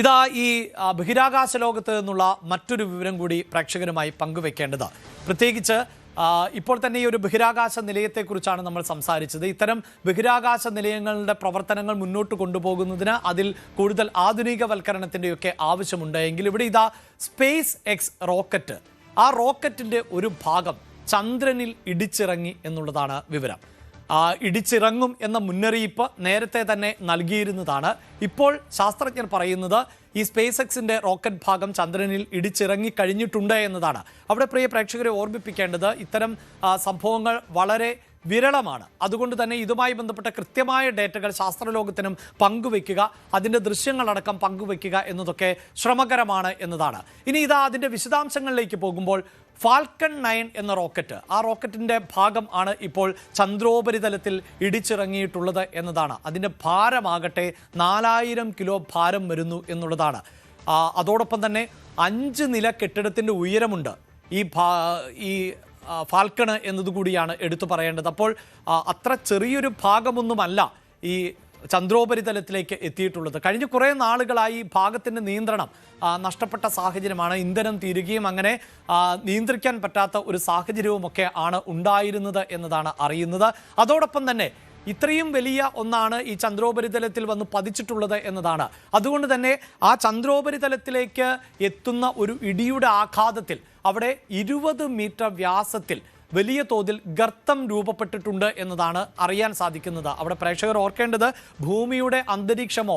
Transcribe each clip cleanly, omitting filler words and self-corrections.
ഇതാ ഈ ബഹിരാകാശ ലോകത്ത് നിന്നുള്ള മറ്റൊരു വിവരം കൂടി പ്രേക്ഷകരുമായി പങ്കുവെക്കേണ്ടത്. പ്രത്യേകിച്ച് ഇപ്പോൾ തന്നെ ഈ ഒരു ബഹിരാകാശ നിലയത്തെക്കുറിച്ചാണ് നമ്മൾ സംസാരിച്ചത്. ഇത്തരം ബഹിരാകാശ നിലയങ്ങളുടെ പ്രവർത്തനങ്ങൾ മുന്നോട്ട് കൊണ്ടുപോകുന്നതിന് അതിൽ കൂടുതൽ ആധുനികവൽക്കരണത്തിൻ്റെയൊക്കെ ആവശ്യമുണ്ട്. എങ്കിൽ ഇവിടെ ഇതാ സ്പേസ് എക്സ് റോക്കറ്റ്, ആ റോക്കറ്റിൻ്റെ ഒരു ഭാഗം ചന്ദ്രനിൽ ഇടിച്ചിറങ്ങി എന്നുള്ളതാണ് വിവരം. ഇടിച്ചിറങ്ങും എന്ന മുന്നറിയിപ്പ് നേരത്തെ തന്നെ നൽകിയിരുന്നതാണ്. ഇപ്പോൾ ശാസ്ത്രജ്ഞർ പറയുന്നത് ഈ സ്പേസ് എക്സിൻ്റെ റോക്കറ്റ് ഭാഗം ചന്ദ്രനിൽ ഇടിച്ചിറങ്ങി കഴിഞ്ഞിട്ടുണ്ട് എന്നതാണ്. അവിടെ പ്രിയ പ്രേക്ഷകരെ ഓർമ്മിപ്പിക്കേണ്ടത്, ഇത്തരം സംഭവങ്ങൾ വളരെ വിരളമാണ്. അതുകൊണ്ട് തന്നെ ഇതുമായി ബന്ധപ്പെട്ട കൃത്യമായ ഡേറ്റകൾ ശാസ്ത്രലോകത്തിനും പങ്കുവെക്കുക, അതിൻ്റെ ദൃശ്യങ്ങളടക്കം പങ്കുവെക്കുക എന്നതൊക്കെ ശ്രമകരമാണ് എന്നതാണ്. ഇനി ഇതാ അതിൻ്റെ വിശദാംശങ്ങളിലേക്ക് പോകുമ്പോൾ, ഫാൽക്കൺ 9 എന്ന റോക്കറ്റ്, ആ റോക്കറ്റിൻ്റെ ഭാഗം ആണ് ഇപ്പോൾ ചന്ദ്രോപരിതലത്തിൽ ഇടിച്ചിറങ്ങിയിട്ടുള്ളത് എന്നതാണ്. അതിൻ്റെ ഭാരമാകട്ടെ 4000 കിലോ ഭാരം വരുന്നു എന്നുള്ളതാണ്. അതോടൊപ്പം തന്നെ 5 നില കെട്ടിടത്തിൻ്റെ ഉയരമുണ്ട് ഈ ഫാൽക്കണ് എന്നതുകൂടിയാണ് എടുത്തു പറയേണ്ടത്. അപ്പോൾ അത്ര ചെറിയൊരു ഭാഗമൊന്നുമല്ല ഈ ചന്ദ്രോപരിതലത്തിലേക്ക് എത്തിയിട്ടുള്ളത്. കഴിഞ്ഞ കുറേ നാളുകളായി ഈ ഭാഗത്തിൻ്റെ നിയന്ത്രണം നഷ്ടപ്പെട്ട സാഹചര്യമാണ്. ഇന്ധനം തീരുകയും അങ്ങനെ നിയന്ത്രിക്കാൻ പറ്റാത്ത ഒരു സാഹചര്യവുമൊക്കെ ആണ് ഉണ്ടായിരുന്നത് എന്നതാണ് അറിയുന്നത്. അതോടൊപ്പം തന്നെ ഇത്രയും വലിയ ഒന്നാണ് ഈ ചന്ദ്രോപരിതലത്തിൽ വന്ന് പതിച്ചിട്ടുള്ളത് എന്നതാണ്. അതുകൊണ്ട് തന്നെ ആ ചന്ദ്രോപരിതലത്തിലേക്ക് എത്തുന്ന ഒരു ഇടിയുടെ ആഘാതത്തിൽ അവിടെ 20 മീറ്റർ വ്യാസത്തിൽ വലിയ തോതിൽ ഗർത്തം രൂപപ്പെട്ടിട്ടുണ്ട് എന്നതാണ് അറിയാൻ സാധിക്കുന്നത്. അവിടെ പ്രേക്ഷകർ ഓർക്കേണ്ടത്, ഭൂമിയുടെ അന്തരീക്ഷമോ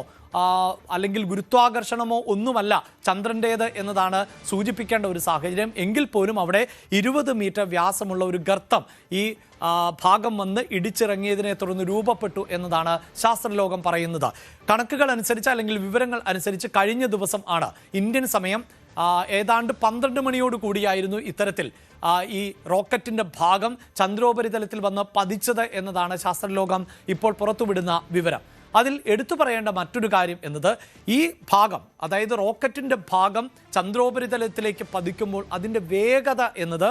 അല്ലെങ്കിൽ ഗുരുത്വാകർഷണമോ ഒന്നുമല്ല ചന്ദ്രൻ്റേത് എന്നതാണ് സൂചിപ്പിക്കേണ്ട ഒരു സാഹചര്യം. എങ്കിൽ പോലും അവിടെ 20 മീറ്റർ വ്യാസമുള്ള ഒരു ഗർത്തം ഈ ഭാഗം വന്ന് ഇടിച്ചിറങ്ങിയതിനെ തുടർന്ന് രൂപപ്പെട്ടു എന്നതാണ് ശാസ്ത്രലോകം പറയുന്നത്. കണക്കുകൾ അനുസരിച്ച് അല്ലെങ്കിൽ വിവരങ്ങൾ അനുസരിച്ച് കഴിഞ്ഞ ദിവസം ആണ് ഇന്ത്യൻ സമയം ഏതാണ്ട് 12 മണിയോട് കൂടിയായിരുന്നു ഇത്തരത്തിൽ ഈ റോക്കറ്റിൻ്റെ ഭാഗം ചന്ദ്രോപരിതലത്തിൽ വന്ന് പതിച്ചത് എന്നതാണ് ശാസ്ത്രലോകം ഇപ്പോൾ പുറത്തുവിടുന്ന വിവരം. അതിൽ എടുത്തു പറയേണ്ട മറ്റൊരു കാര്യം എന്നത്, ഈ ഭാഗം, അതായത് റോക്കറ്റിൻ്റെ ഭാഗം ചന്ദ്രോപരിതലത്തിലേക്ക് പതിക്കുമ്പോൾ അതിൻ്റെ വേഗത എന്നത്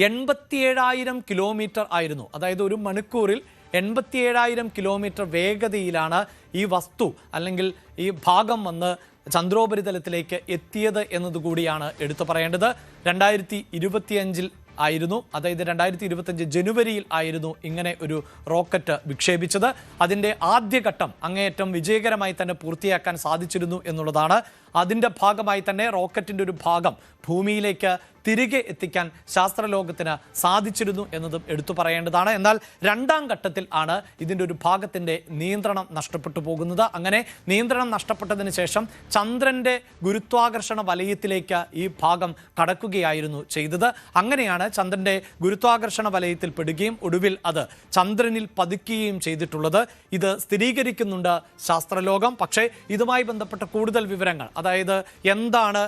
87,000 കിലോമീറ്റർ ആയിരുന്നു. അതായത് ഒരു മണിക്കൂറിൽ 87,000 കിലോമീറ്റർ വേഗതയിലാണ് ഈ വസ്തു അല്ലെങ്കിൽ ഈ ഭാഗം വന്ന് ചന്ദ്രോപരിതലത്തിലേക്ക് എത്തിയത് എന്നതുകൂടിയാണ് എടുത്തു പറയേണ്ടത്. 2025 ആയിരുന്നു, അതായത് 2025 ജനുവരിയിൽ ആയിരുന്നു ഇങ്ങനെ ഒരു റോക്കറ്റ് വിക്ഷേപിച്ചത്. അതിൻ്റെ ആദ്യഘട്ടം അങ്ങേയറ്റം വിജയകരമായി തന്നെ പൂർത്തിയാക്കാൻ സാധിച്ചിരുന്നു എന്നുള്ളതാണ്. അതിൻ്റെ ഭാഗമായി തന്നെ റോക്കറ്റിൻ്റെ ഒരു ഭാഗം ഭൂമിയിലേക്ക് തിരികെ എത്തിക്കാൻ ശാസ്ത്രലോകത്തിന് സാധിച്ചിരുന്നു എന്നതും എടുത്തു പറയേണ്ടതാണ്. എന്നാൽ രണ്ടാം ഘട്ടത്തിൽ ആണ് ഇതിൻ്റെ ഒരു ഭാഗത്തിൻ്റെ നിയന്ത്രണം നഷ്ടപ്പെട്ടു പോകുന്നത്. അങ്ങനെ നിയന്ത്രണം നഷ്ടപ്പെട്ടതിന് ശേഷം ചന്ദ്രൻ്റെ ഗുരുത്വാകർഷണ വലയത്തിലേക്ക് ഈ ഭാഗം കടക്കുകയായിരുന്നു ചെയ്തത്. അങ്ങനെയാണ് ചന്ദ്രൻ്റെ ഗുരുത്വാകർഷണ വലയത്തിൽ പെടുകയും ഒടുവിൽ അത് ചന്ദ്രനിൽ പതിക്കുകയും ചെയ്തിട്ടുള്ളത്. ഇത് സ്ഥിരീകരിക്കുന്നുണ്ട് ശാസ്ത്രലോകം. പക്ഷേ ഇതുമായി ബന്ധപ്പെട്ട കൂടുതൽ വിവരങ്ങൾ, അതായത് എന്താണ്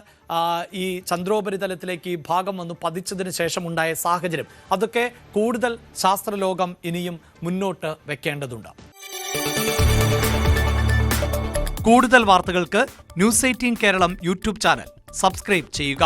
ഈ ചന്ദ്രോപരിതലത്തിലേക്ക് ഈ ഭാഗം വന്ന് പതിച്ചതിന് ശേഷം ഉണ്ടായ സാഹചര്യം, അതൊക്കെ കൂടുതൽ ശാസ്ത്രലോകം ഇനിയും മുന്നോട്ട് വെക്കേണ്ടതുണ്ട്. കൂടുതൽ വാർത്തകൾക്ക് News 18 Keralam YouTube channel subscribe ചെയ്യുക.